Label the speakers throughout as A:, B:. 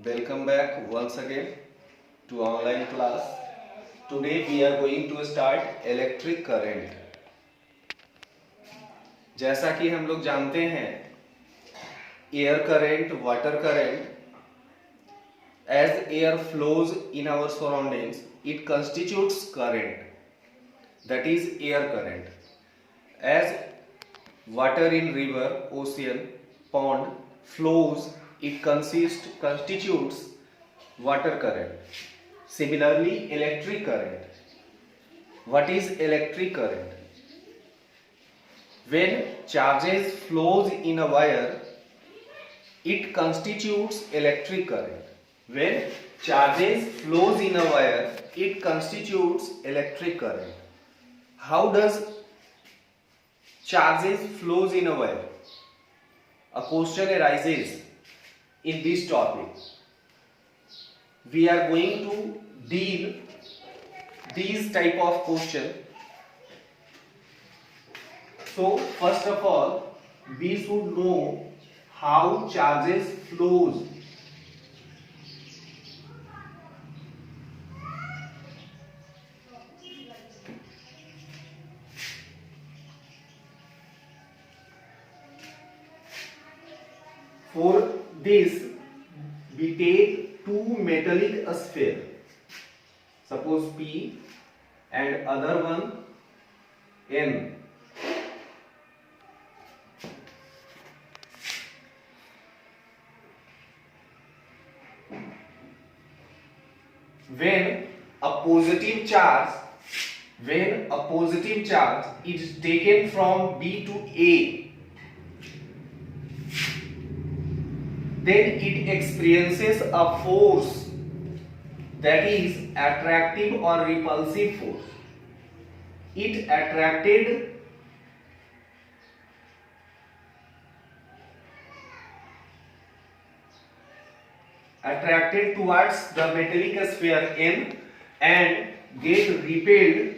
A: Welcome back once again to online class. Today we are going to start electric current. जैसा कि हम लोग जानते हैं air current, water current, as air flows in our surroundings, it constitutes current, that is air current. As water in river, ocean, pond flows, it constitutes water current. Similarly, electric current. What is electric current? When charges flows in a wire, it constitutes electric current. When charges flows in a wire, it constitutes electric current. How does charges flows in a wire? A question arises in this topic. We are going to deal these type of question. So first of all, we should know how charges flows. For this, we take two metallic sphere, suppose P and other one N. When a positive charge is taken from B to A, then it experiences a force, that is attractive or repulsive force. It attracted towards the metallic sphere N and get repelled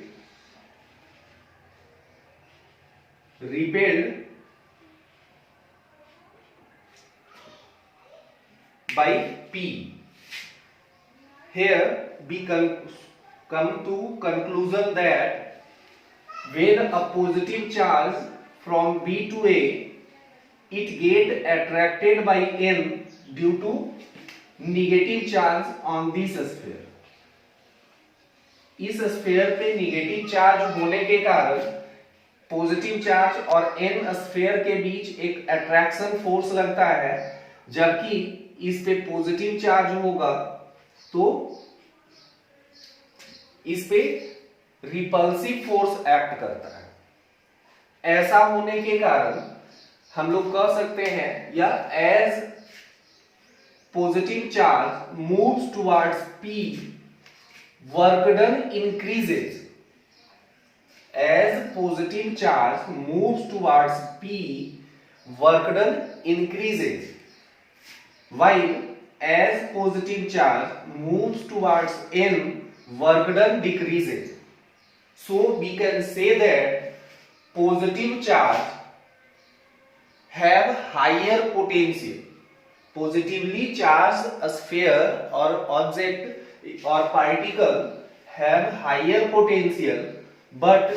A: by P. Here we come to conclusion that when a positive charge from B to A, it get attracted by N due to negative charge on this sphere. इस sphere पे negative charge होने के कारण positive charge और N sphere के बीच एक attraction force लगता है, जबकि इस पे पॉजिटिव चार्ज होगा तो इस पे रिपल्सिव फोर्स एक्ट करता है। ऐसा होने के कारण हम लोग कह सकते हैं, या as positive charge moves towards P, work done increases. As positive charge moves towards P, work done increases, while as positive charge moves towards N, work done decreases. So we can say that positive charge have higher potential. Positively charged sphere or object or particle have higher potential, but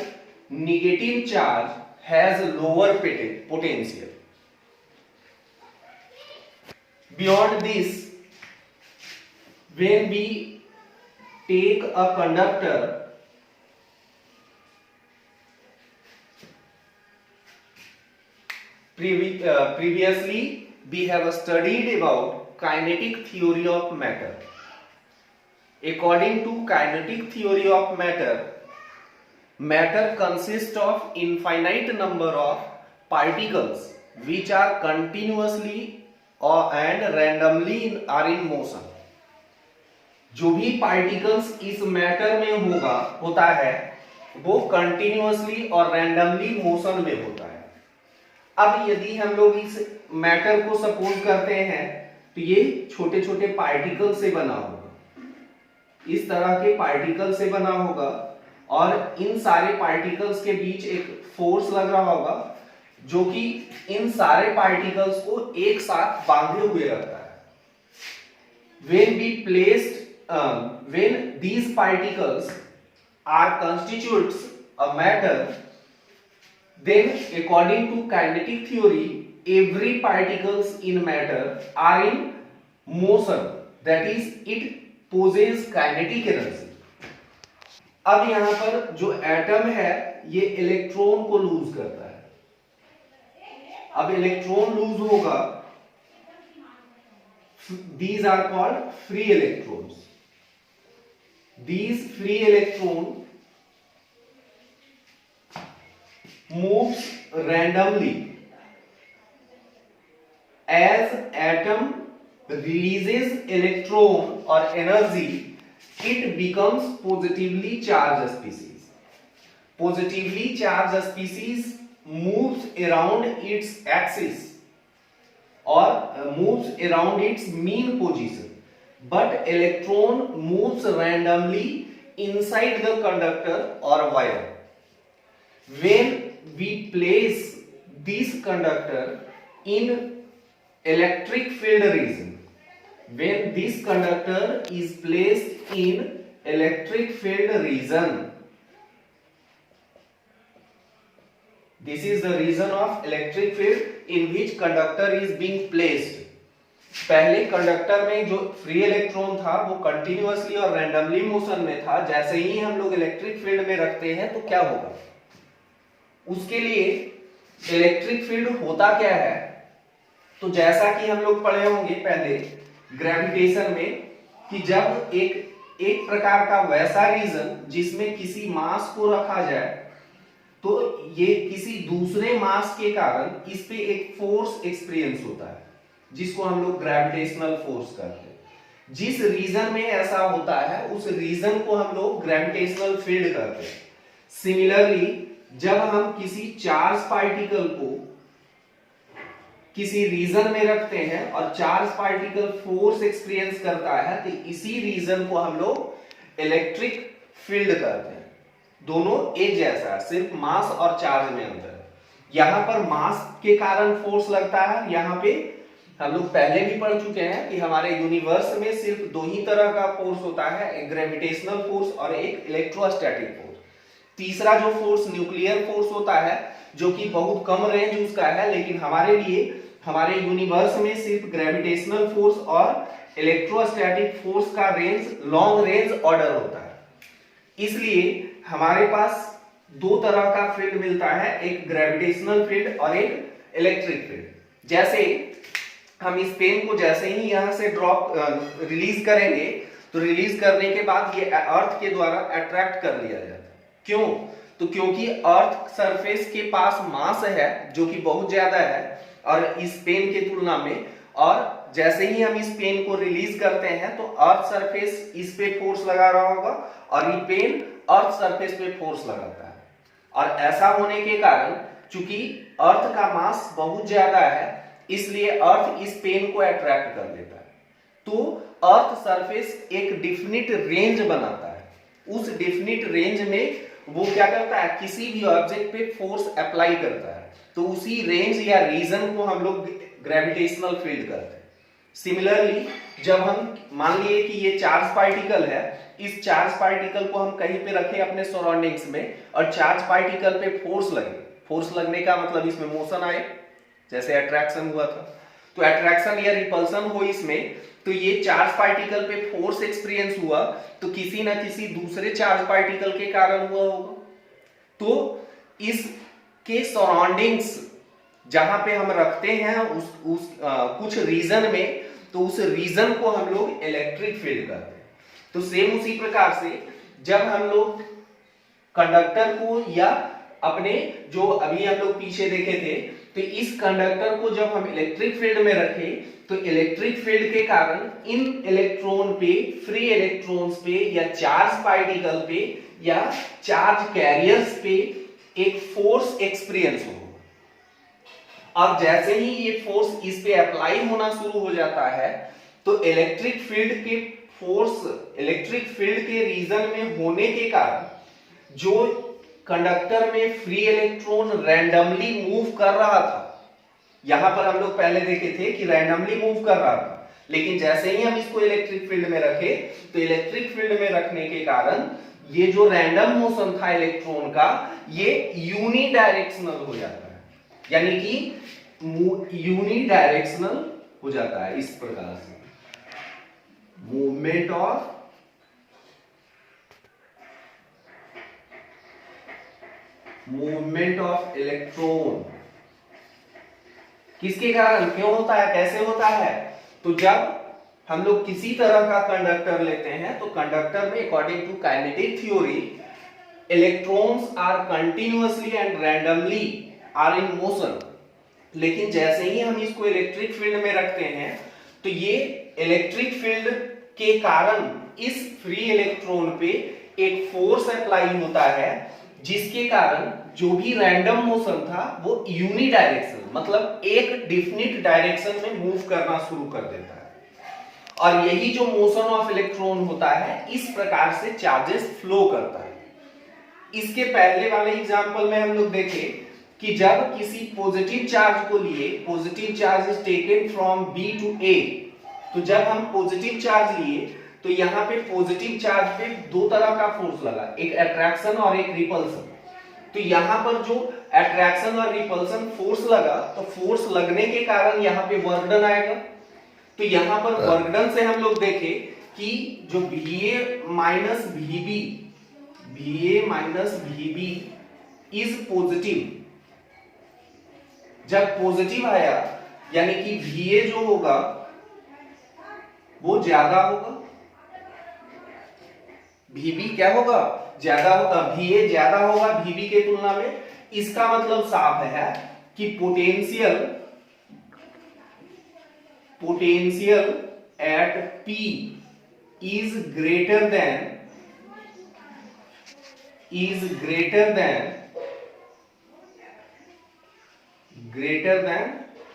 A: negative charge has lower potential. Beyond this, when we take a conductor, previously we have studied about kinetic theory of matter. According to kinetic theory of matter, matter consists of infinite number of particles which are continuously and randomly are in motion. जो भी particles इस matter में होता है वो continuously और randomly motion में होता है। अब यदि हम लोग इस मैटर को सपोज करते हैं तो ये छोटे छोटे पार्टिकल से बना होगा, इस तरह के पार्टिकल से बना होगा और इन सारे पार्टिकल्स के बीच एक फोर्स लग रहा होगा जो कि इन सारे पार्टिकल्स को एक साथ बांधे हुए रखता है। when we placed when these particles are constitutes a matter, then according to kinetic theory every particles in matter are in motion, that is it possesses kinetic energy. अब यहां पर जो एटम है ये इलेक्ट्रॉन को लूज करता है। अब इलेक्ट्रॉन लूज होगा, these are called free electrons. These free electron moves randomly as atom releases electron or energy, it becomes positively charged species. Positively charged species moves around its axis or moves around its mean position, but electron moves randomly inside the conductor or wire. When we place this conductor in electric field region, when this conductor is placed in electric field region, this is the region of electric field in which conductor is being placed. पहले conductor में जो free electron था वो continuously और randomly motion में था। जैसे ही हम लोग इलेक्ट्रिक फील्ड में रखते हैं तो क्या होगा, उसके लिए इलेक्ट्रिक फील्ड होता क्या है, तो जैसा कि हम लोग पढ़े होंगे पहले ग्रेविटेशन में कि जब एक प्रकार का वैसा रीजन जिसमें किसी मास को रखा जाए तो ये किसी दूसरे मास के कारण इस पे एक फोर्स एक्सपीरियंस होता है जिसको हम लोग ग्रेविटेशनल फोर्स कहते हैं। जिस रीजन में ऐसा होता है उस रीजन को हम लोग ग्रेविटेशनल फील्ड कहते हैं। सिमिलरली जब हम किसी चार्ज पार्टिकल को किसी रीजन में रखते हैं और चार्ज पार्टिकल फोर्स एक्सपीरियंस करता है तो इसी रीजन को हम लोग इलेक्ट्रिक फील्ड कहते हैं। दोनों एक जैसा है, सिर्फ मास और चार्ज में अंतर है। यहां पर मास के कारण फोर्स लगता है। यहां पे हम लोग पहले भी पढ़ चुके हैं कि हमारे यूनिवर्स में सिर्फ दो ही तरह का फोर्स होता है, एक ग्रेविटेशनल फोर्स और एक इलेक्ट्रोस्टैटिक फोर्स। तीसरा जो फोर्स न्यूक्लियर फोर्स होता है जो कि बहुत कम रेंज उसका है, लेकिन हमारे लिए हमारे यूनिवर्स में सिर्फ ग्रेविटेशनल फोर्स और इलेक्ट्रोस्टैटिक फोर्स का रेंज लॉन्ग रेंज ऑर्डर होता है। इसलिए हमारे पास दो तरह का फील्ड मिलता है, एक ग्रेविटेशनल फील्ड और एक इलेक्ट्रिक फील्ड। जैसे हम इस पेन को जैसे ही यहां से ड्रॉप रिलीज करेंगे तो रिलीज करने के बाद ये अर्थ के द्वारा अट्रैक्ट कर लिया जाता है। क्यों? तो क्योंकि अर्थ सरफेस के पास मास है जो कि बहुत ज्यादा है और इस पेन की तुलना में, और जैसे ही हम इस पेन को रिलीज करते हैं तो अर्थ सरफेस इस पे फोर्स लगा रहा होगा और ये पेन अर्थ सरफेस पे फोर्स लगाता है। और ऐसा होने के कारण चूंकि अर्थ का मास बहुत ज्यादा है इसलिए अर्थ इस पेन को अट्रैक्ट कर लेता है। तो अर्थ सरफेस एक डिफिनिट रेंज बनाता है। उस डिफिनिट रेंज में वो क्या करता है, किसी भी ऑब्जेक्ट पे फोर्स अप्लाई करता है। तो उसी रेंज या रीजन को हम लोग ग्रेविटेशनल फील्ड कहते हैं। सिमिलरली जब हम मान लिए कि ये चार्ज पार्टिकल है, इस चार्ज पार्टिकल को हम कहीं पे रखें अपने सराउंडिंग्स में और चार्ज पार्टिकल पे फोर्स लगे, फोर्स लगने का मतलब इसमें मोशन आए, जैसे अट्रैक्शन हुआ था। तो अट्रैक्शन या रिपल्सन हो इसमें, तो ये चार्ज पार्टिकल पे फोर्स एक्सपीरियंस हुआ तो किसी ना किसी दूसरे चार्ज पार्टिकल के कारण हुआ होगा। तो इसके सराउंडिंग्स जहां पे हम रखते हैं कुछ रीजन में, तो उस रीजन को हम लोग इलेक्ट्रिक फील्ड कहते हैं। तो सेम उसी प्रकार से जब हम लोग कंडक्टर को या अपने जो अभी हम लोग पीछे देखे थे, तो इस कंडक्टर को जब हम इलेक्ट्रिक फील्ड में रखें तो इलेक्ट्रिक फील्ड के कारण इन इलेक्ट्रॉन पे, फ्री इलेक्ट्रॉन्स पे या चार्ज पार्टिकल पे या चार्ज कैरियर्स पे एक फोर्स एक्सपीरियंस होगा। अब जैसे ही ये फोर्स इस पे अप्लाई होना शुरू हो जाता है तो इलेक्ट्रिक फील्ड के फोर्स, इलेक्ट्रिक फील्ड के रीजन में होने के कारण जो कंडक्टर में फ्री इलेक्ट्रॉन रैंडमली मूव कर रहा था, यहां पर हम लोग पहले देखे थे कि रैंडमली मूव कर रहा था, लेकिन जैसे ही हम इसको इलेक्ट्रिक फील्ड में रखे तो इलेक्ट्रिक फील्ड में रखने के कारण ये जो रैंडम मोशन था इलेक्ट्रॉन का ये यूनिडायरेक्शनल हो जाता है, यानी कि यूनिडायरेक्शनल हो जाता है। इस प्रकार से मूवमेंट ऑफ इलेक्ट्रॉन किसके कारण क्यों होता है, कैसे होता है? तो जब हम लोग किसी तरह का कंडक्टर लेते हैं तो कंडक्टर में according to kinetic theory electrons are continuously and randomly are in motion, लेकिन जैसे ही हम इसको इलेक्ट्रिक फील्ड में रखते हैं तो ये इलेक्ट्रिक फील्ड के कारण इस फ्री इलेक्ट्रॉन पे एक फोर्स अप्लाई होता है, जिसके कारण जो भी रैंडम मोशन था वो यूनिडायरेक्शनल मतलब एक डिफिनिट डायरेक्शन में मूव करना शुरू कर देता है। और यही जो मोशन ऑफ इलेक्ट्रॉन होता है इस प्रकार से चार्जेस फ्लो करता है। इसके पहले वाले एग्जांपल में हम लोग देखें कि जब किसी पॉजिटिव चार्ज को लिए, positive charge is taken from B to A, तो जब हम पॉजिटिव चार्ज लिए तो यहाँ पे पॉजिटिव चार्ज पे दो तरह का फोर्स लगा, एक अट्रैक्शन और एक रिपल्सन। तो यहाँ पर जो अट्रैक्शन और रिपल्सन फोर्स लगा तो फोर्स लगने के कारण यहाँ पे वर्क डन आएगा। तो यहाँ पर वर्क डन से हम लोग देखें कि जो VA minus VB is positive, जब पॉजिटिव आया यानी कि VA जो होगा वो ज्यादा होगा, VB क्या होगा, ज्यादा होगा, VA ज्यादा होगा VB के तुलना में। इसका मतलब साफ है कि potential at P is greater than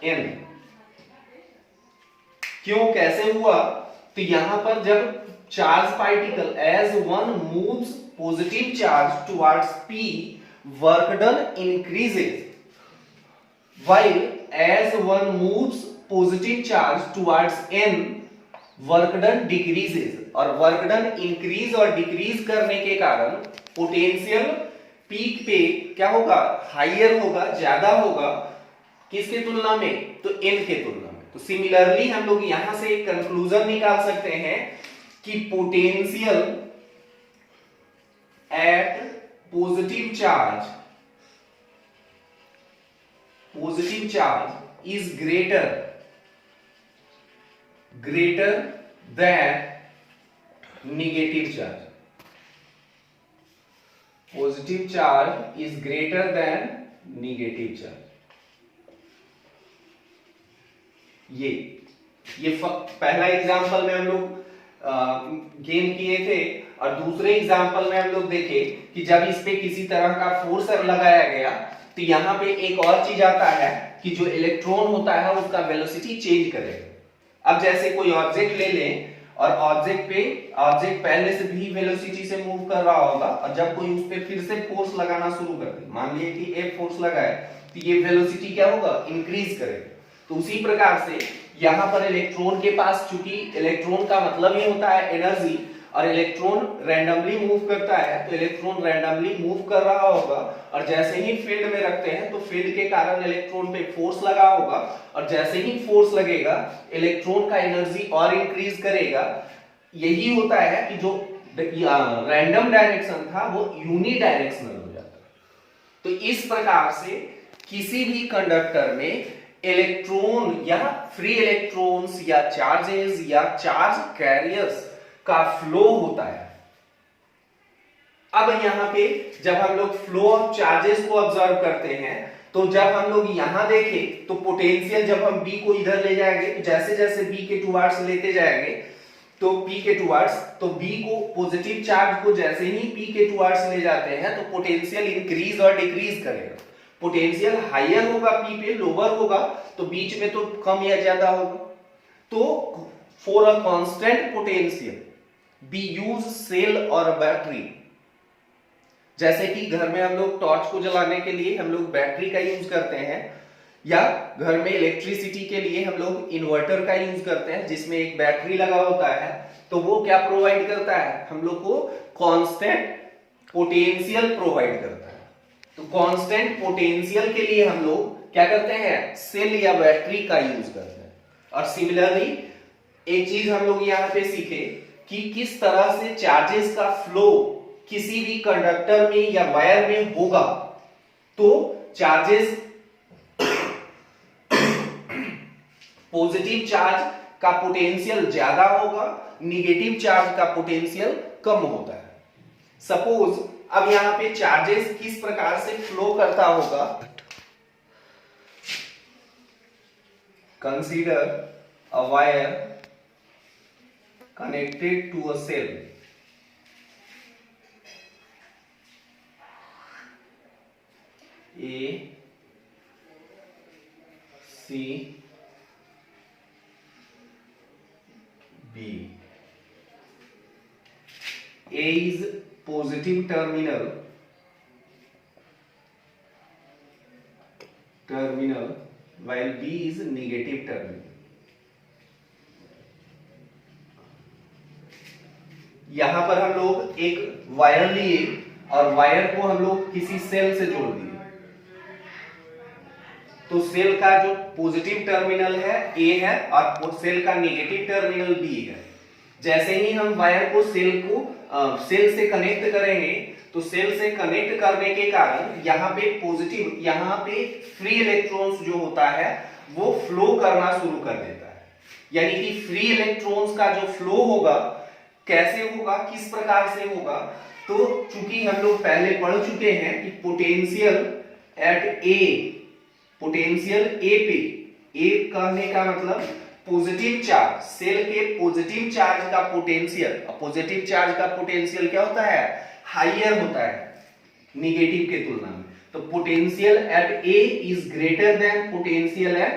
A: N। क्यों, कैसे हुआ? तो यहां पर जब charge particle as one moves positive charge towards P, work done increases, while as one moves positive charge towards N, work done decreases. और वर्क डन इंक्रीज और decrease करने के कारण पोटेंशियल पीक पे क्या होगा, हाइयर होगा, ज्यादा होगा, किसके तुलना में? तो N के तुलना में। तो सिमिलरली हम लोग यहां से एक कंक्लूजन निकाल सकते हैं कि potential at positive charge is greater than negative charge. Positive charge is greater than negative charge. ये पहला एग्जांपल में हम लोग गेन किए थे, और दूसरे एग्जांपल में हम लोग देखे कि जब इस पे किसी तरह का फोर्स लगाया गया तो यहाँ पे एक और चीज आता है कि जो इलेक्ट्रॉन होता है उसका वेलोसिटी चेंज करेगा। अब जैसे कोई ऑब्जेक्ट ले लें और ऑब्जेक्ट पहले से भी वेलोसिटी से मूव कर रहा होगा, और जब कोई उस पे फिर से फोर्स लगाना शुरू कर दे, मान लीजिए कि एक फोर्स लगाए तो ये वेलोसिटी क्या होगा, इंक्रीज करेगा। तो उसी प्रकार से यहाँ पर इलेक्ट्रॉन के पास, चूंकि इलेक्ट्रॉन का मतलब ही होता है एनर्जी, और इलेक्ट्रॉन रैंडमली मूव करता है, तो इलेक्ट्रॉन रैंडमली मूव कर रहा होगा, और जैसे ही फील्ड में रखते हैं तो फील्ड के कारण इलेक्ट्रॉन पे फोर्स लगा होगा, और जैसे ही फोर्स लगेगा इलेक्ट्रॉन का एनर्जी और इंक्रीज करेगा। यही होता है कि जो रैंडम डायरेक्शन था वो यूनिडायरेक्शनल हो जाता है। तो इस प्रकार से किसी भी कंडक्टर में इलेक्ट्रॉन या फ्री इलेक्ट्रॉन्स या चार्जेस या चार्ज कैरियर्स का फ्लो होता है। अब यहां पे जब हम लोग फ्लो ऑफ चार्जेस को ऑब्जर्व करते हैं, तो जब हम लोग यहां देखें तो पोटेंशियल जब हम B को इधर ले जाएंगे, तो जैसे जैसे B के टुवर्ड्स लेते जाएंगे तो P के टुवर्ड्स, तो B को पॉजिटिव चार्ज को जैसे ही P के टुवर्ड्स ले जाते हैं तो पोटेंशियल इंक्रीज और डिक्रीज करेगा। पोटेंशियल हायर होगा P पे, लोअर होगा, तो बीच में तो कम या ज्यादा होगा। तो for a constant potential be use cell और बैटरी। जैसे कि घर में हम लोग टॉर्च को जलाने के लिए हम लोग बैटरी का यूज करते हैं, या घर में इलेक्ट्रिसिटी के लिए हम लोग इन्वर्टर का यूज करते हैं जिसमें एक बैटरी लगा होता है, तो वो क्या प्रोवाइड करता है, हम लोग को कांस्टेंट पोटेंशियल प्रोवाइड करता है। तो कांस्टेंट पोटेंशियल के लिए हम लोग क्या करते हैं, सेल या बैटरी का यूज करते हैं। और सिमिलरली एक चीज हम लोग यहाँ पे सीखे कि किस तरह से चार्जेस का फ्लो किसी भी कंडक्टर में या वायर में होगा। तो चार्जेस पॉजिटिव चार्ज का पोटेंशियल ज्यादा होगा, निगेटिव चार्ज का पोटेंशियल कम होता है। सपोज अब यहां पे चार्जेस किस प्रकार से फ्लो करता होगा, consider a wire connected to a cell. A, C, B. A is positive terminal while B is negative terminal. यहां पर हम लोग एक वायर लिए और वायर को हम लोग किसी सेल से जोड़ दिए। तो सेल का जो पॉजिटिव टर्मिनल है ए है और सेल का नेगेटिव टर्मिनल बी है। जैसे ही हम वायर को सेल से कनेक्ट करेंगे तो सेल से कनेक्ट करने के कारण यहाँ पे पॉजिटिव, यहाँ पे फ्री इलेक्ट्रॉन्स जो होता है वो फ्लो करना शुरू कर देता है। यानी कि फ्री इलेक्ट्रॉन्स का जो फ्लो होगा कैसे होगा, किस प्रकार से होगा, तो चूंकि हम लोग पहले पढ़ चुके हैं कि पोटेंशियल एट ए, पोटेंशियल ए पे, ए कहने का मतलब पॉजिटिव चार्ज, सेल के पॉजिटिव चार्ज का पोटेंशियल, पॉजिटिव चार्ज का पोटेंशियल क्या होता है, हाइयर होता है निगेटिव के तुलना में। तो potential at A is greater than potential at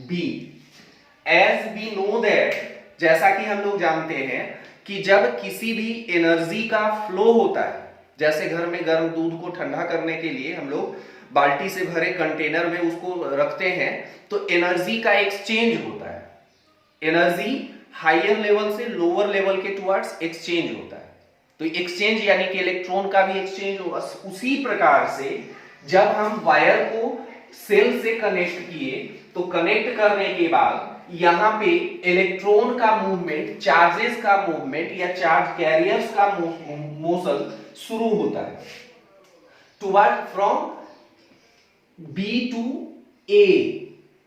A: B. As we know that, जैसा कि हम लोग जानते हैं कि जब किसी भी एनर्जी का फ्लो होता है, जैसे घर में गर्म दूध को ठंडा करने के लिए हम लोग बाल्टी से भरे कंटेनर में उसको रखते हैं, तो एनर्जी का एक्सचेंज होता है। एनर्जी हायर लेवल से लोअर लेवल के टुवर्ड्स एक्सचेंज होता है। तो एक्सचेंज यानी कि इलेक्ट्रॉन का भी एक्सचेंज होगा। उसी प्रकार से जब हम वायर को सेल से कनेक्ट किए तो कनेक्ट करने के बाद यहां पे इलेक्ट्रॉन का मूवमेंट, चार्जेस का मूवमेंट या चार्ज कैरियर्स का मोशन शुरू होता है toward from B to A.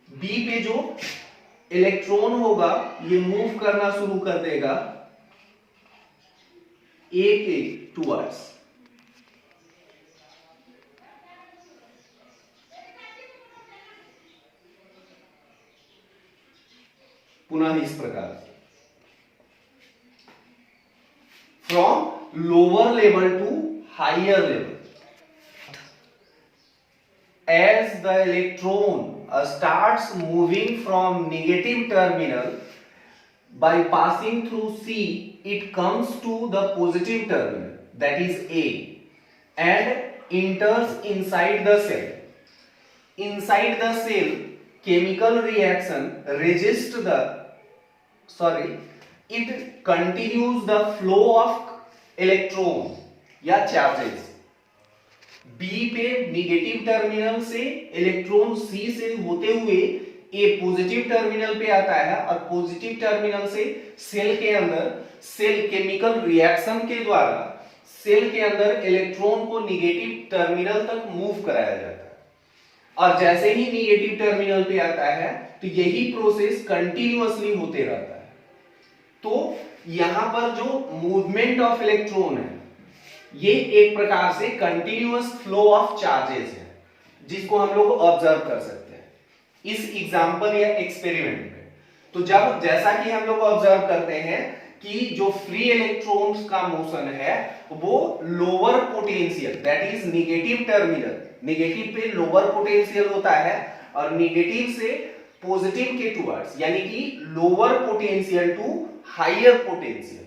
A: B पे जो इलेक्ट्रॉन होगा ये मूव करना शुरू कर देगा ए के टुवर्ड्स। पुनः इस प्रकार from lower level to higher level. As the electron starts moving from negative terminal by passing through C, it comes to the positive terminal, that is A, and enters inside the cell. Inside the cell, chemical reaction resists the, it continues the flow of electron या charges. B पे negative terminal से electron सी से होते हुए ए positive terminal पे आता है और पॉजिटिव टर्मिनल से सेल के अंदर, सेल केमिकल रिएक्शन के द्वारा सेल के अंदर इलेक्ट्रॉन को निगेटिव टर्मिनल तक मूव कराया जाता है। और जैसे ही निगेटिव टर्मिनल पे आता है तो यही प्रोसेस कंटिन्यूअसली होते रहता है। तो यहां पर जो मूवमेंट ऑफ इलेक्ट्रॉन है ये एक प्रकार से कंटिन्यूअस फ्लो ऑफ चार्जेस है, जिसको हम लोग ऑब्जर्व कर सकते हैं इस एग्जांपल या एक्सपेरिमेंट में। तो जब जैसा कि हम लोग ऑब्जर्व करते हैं कि जो फ्री इलेक्ट्रॉन्स का मोशन है वो lower potential, that is negative terminal, negative पे लोअर पोटेंशियल होता है और निगेटिव से पॉजिटिव के टुवर्ड्स, यानी कि lower potential to higher potential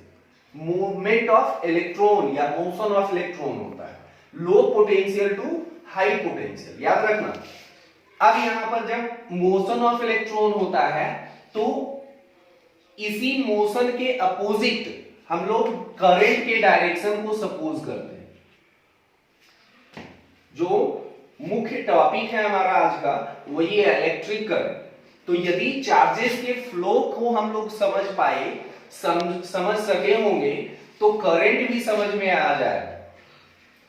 A: movement of electron या मोशन ऑफ इलेक्ट्रॉन होता है। Low potential to high potential, याद रखना। अब यहां पर जब मोशन ऑफ इलेक्ट्रॉन होता है तो इसी मोशन के अपोजिट हम लोग करंट के डायरेक्शन को सपोज करते हैं। जो मुख्य टॉपिक है हमारा आज का वही है इलेक्ट्रिक करंट। तो यदि चार्जेस के फ्लो को हम लोग समझ पाए, समझ सके होंगे तो करंट भी समझ में आ जाएगा।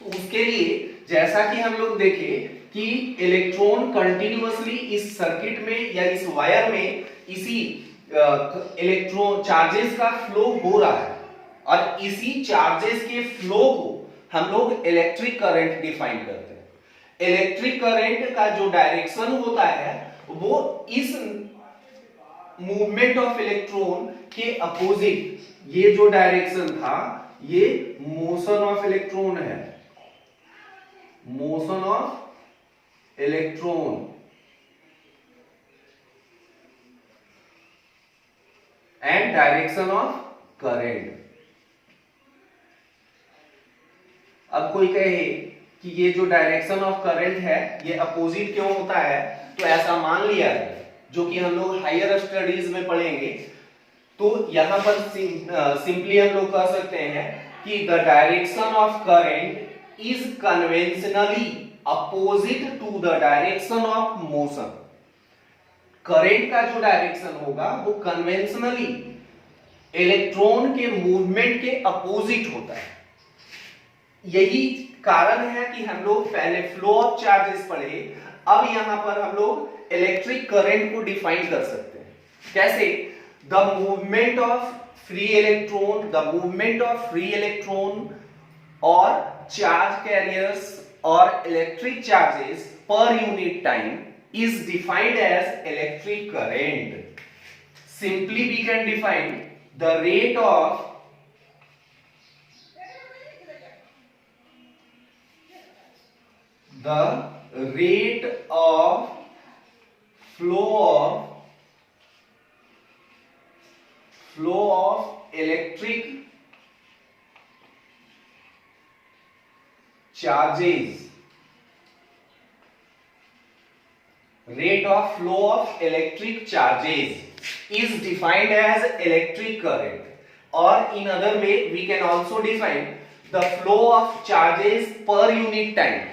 A: तो उसके लिए जैसा कि हम लोग देखें कि इलेक्ट्रॉन कंटिन्यूअसली इस सर्किट में या इस वायर में इसी इलेक्ट्रॉन चार्जेस का फ्लो हो रहा है और इसी चार्जेस के फ्लो को हम लोग इलेक्ट्रिक करंट डिफाइन करते हैं। इलेक्ट्रिक करंट का जो डायरेक्शन होता है वो इस मूवमेंट ऑफ इलेक्ट्रॉन के अपोजिट, ये जो डायरेक्शन था ये मोशन ऑफ इलेक्ट्रॉन है, motion of electron and direction of current. अब कोई कहे कि ये जो डायरेक्शन ऑफ करंट है ये अपोजिट क्यों होता है, तो ऐसा मान लिया है जो कि हम लोग हायर स्टडीज में पढ़ेंगे। तो यहां पर सिंपली हम लोग कह सकते हैं कि the direction of current is conventionally opposite to the direction of motion. Current का जो डायरेक्शन होगा वो कन्वेंशनली इलेक्ट्रॉन के मूवमेंट के अपोजिट होता है। यही कारण है कि हम लोग पहले फ्लो ऑफ चार्जेस पढ़े, अब यहां पर हम लोग इलेक्ट्रिक करंट को डिफाइन कर सकते हैं। कैसे? The movement of free electron, the movement of free electron और चार्ज कैरियर्स और electric charges per unit time is defined as electric current. Simply we can define the rate of flow of electric charges, rate of flow of electric charges is defined as electric current, or in other way we can also define the flow of charges per unit time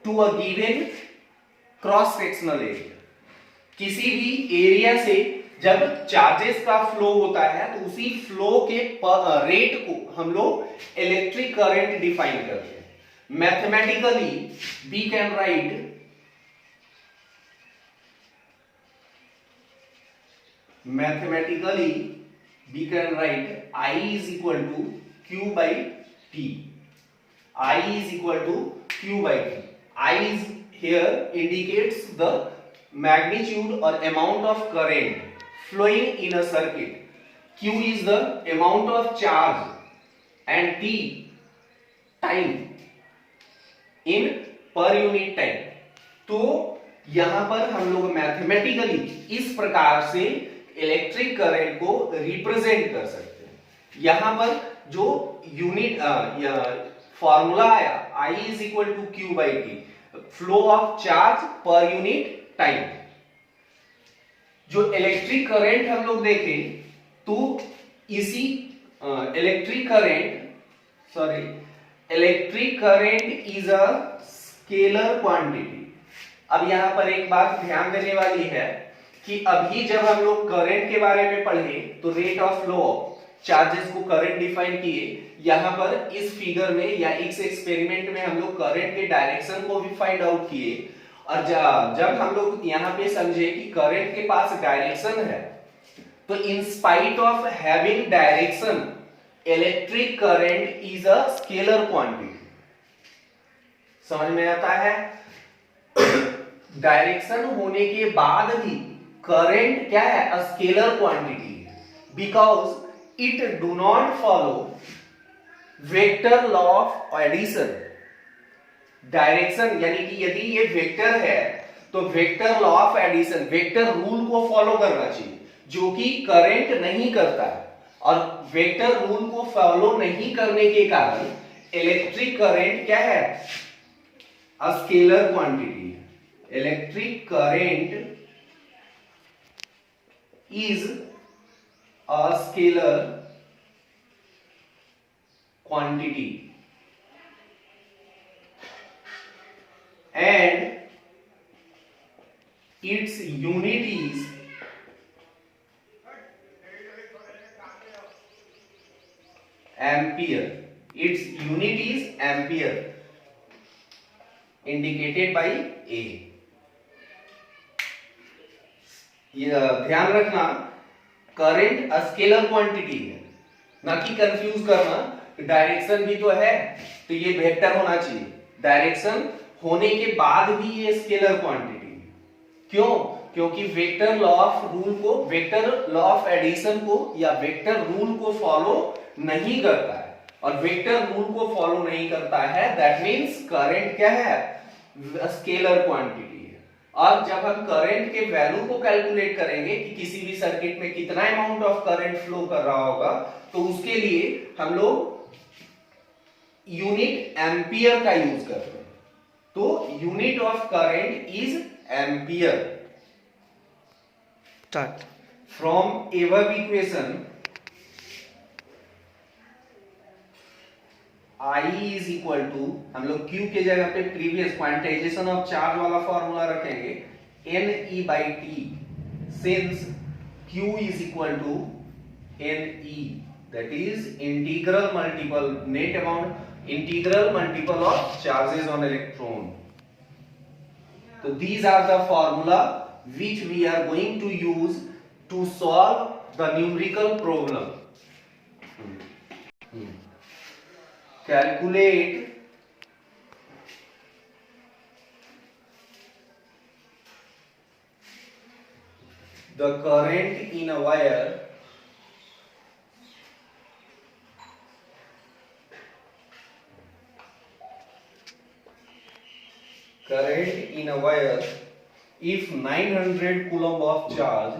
A: to a given cross sectional area। किसी भी area से जब charges का flow होता है तो उसी flow के रेट को हम लोग इलेक्ट्रिक करंट डिफाइन करते हैं। Mathematically we can write I is equal to Q by T. I is equal to Q by T. I is here indicates the magnitude or amount of current flowing in a circuit. Q is the amount of charge and T time in per unit time. तो यहां पर हम लोग mathematically इस प्रकार से electric current को represent कर सकते हैं। यहां पर जो यूनिट फॉर्मूला आया I is equal to Q by T, flow of charge per unit time. जो इलेक्ट्रिक करंट हम लोग देखें तो इसी electric current is a scalar quantity. अब यहां पर एक बात ध्यान देने वाली है कि अभी जब हम लोग करंट के बारे में पढ़े तो रेट ऑफ फ्लो चार्जेस को करंट डिफाइन किए, यहां पर इस फिगर में या इस एक्सपेरिमेंट में हम लोग करंट के डायरेक्शन को भी फाइंड आउट किए। और जब हम लोग यहां पे समझे कि करंट के पास डायरेक्शन है तो in spite of having direction electric current is a scalar quantity. समझ में आता है? डायरेक्शन होने के बाद भी करंट क्या है? A scalar quantity, because it do not follow vector law of addition. Direction यानी कि यदि ये वेक्टर है तो vector law of addition, vector rule को फॉलो करना चाहिए, जो कि करंट नहीं करता है। और वेक्टर रूल को फॉलो नहीं करने के कारण इलेक्ट्रिक करंट क्या है? अ स्केलर क्वांटिटी है। electric current is a scalar quantity and its unit is ampere. Its unit is ampere indicated by A. ध्यान रखना, करंट स्केलर क्वांटिटी है, ना कि कंफ्यूज करना। डायरेक्शन भी तो है, तो ये वेक्टर होना चाहिए। डायरेक्शन होने के बाद भी ये स्केलर क्वांटिटी है। क्यों? क्योंकि वेक्टर लॉ ऑफ रूल को, वेक्टर लॉ ऑफ एडिशन को या वेक्टर रूल को फॉलो नहीं करता है, और वेक्टर रूल को फॉलो नहीं करता है, दैट मीन्स करंट क्या है? स्केलर क्वांटिटी है। अब जब हम करंट के वैल्यू को कैलकुलेट करेंगे कि किसी भी सर्किट में कितना अमाउंट ऑफ करंट फ्लो कर रहा होगा, तो उसके लिए हम लोग यूनिट एम्पियर का यूज करते हैं। तो unit of current is ampere. Start from above equation I is equal to, हम लोग Q के जगह पे प्रीवियस क्वांटाइजेशन ऑफ चार्ज वाला फॉर्मूला रखेंगे, NE/T, since Q is equal to NE, that is integral multiple net amount, integral multiple of charges on electron. तो these are the formula which we are going to use to solve the numerical problem. Calculate the current in a wire if 900 coulomb of charge,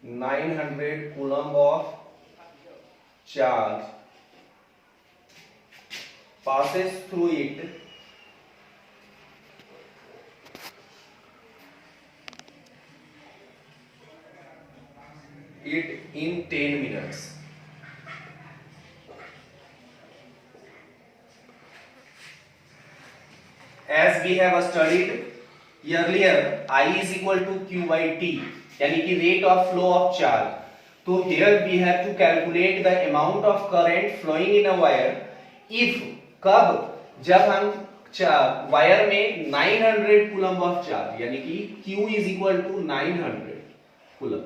A: 900 coulomb of charge passes through it in 10 minutes. As we have studied earlier, I is equal to Q by T, यानी कि rate of flow of charge. तो here we have to calculate the amount of current flowing in a wire if, कब? जब हम wire में 900 coulomb of charge, यानी कि Q is equal to 900 coulomb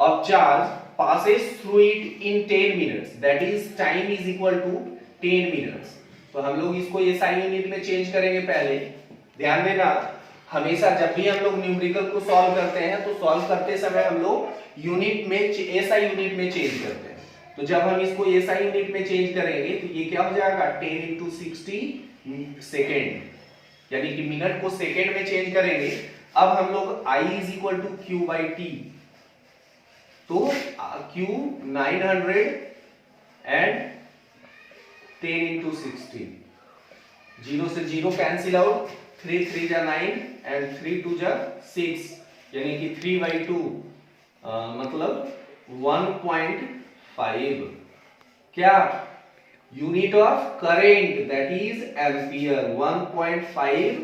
A: of charge passes through it in 10 minutes, that is time is equal to 10 minutes. तो हम लोग इसको SI यूनिट में चेंज करेंगे। पहले ध्यान देना, हमेशा जब भी हम लोग न्यूमेरिकल को सॉल्व करते हैं तो सॉल्व करते समय हम लोग यूनिट में SI यूनिट में चेंज करते हैं। तो जब हम इसको SI यूनिट में चेंज करेंगे तो ये क्या हो जाएगा? 10 into 60 सेकेंड, यानी कि मिनट को सेकेंड में चेंज करेंगे। अब हम लोग I is equal to Q by T, तो Q 900 and 10 into 60, 0 से 0 कैंसिल आउट, 3 3 जा 9 and 3 2 जा 6, यानी कि 3 by 2 मतलब 1.5। क्या? Unit of current, that is ampere, 1.5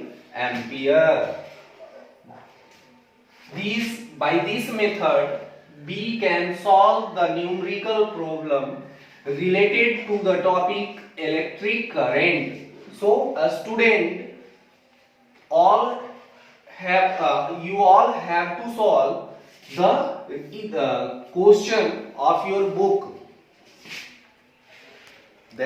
A: ampere. By this method we can solve the numerical problem related to the topic electric current. So a student you all have to solve the question of your book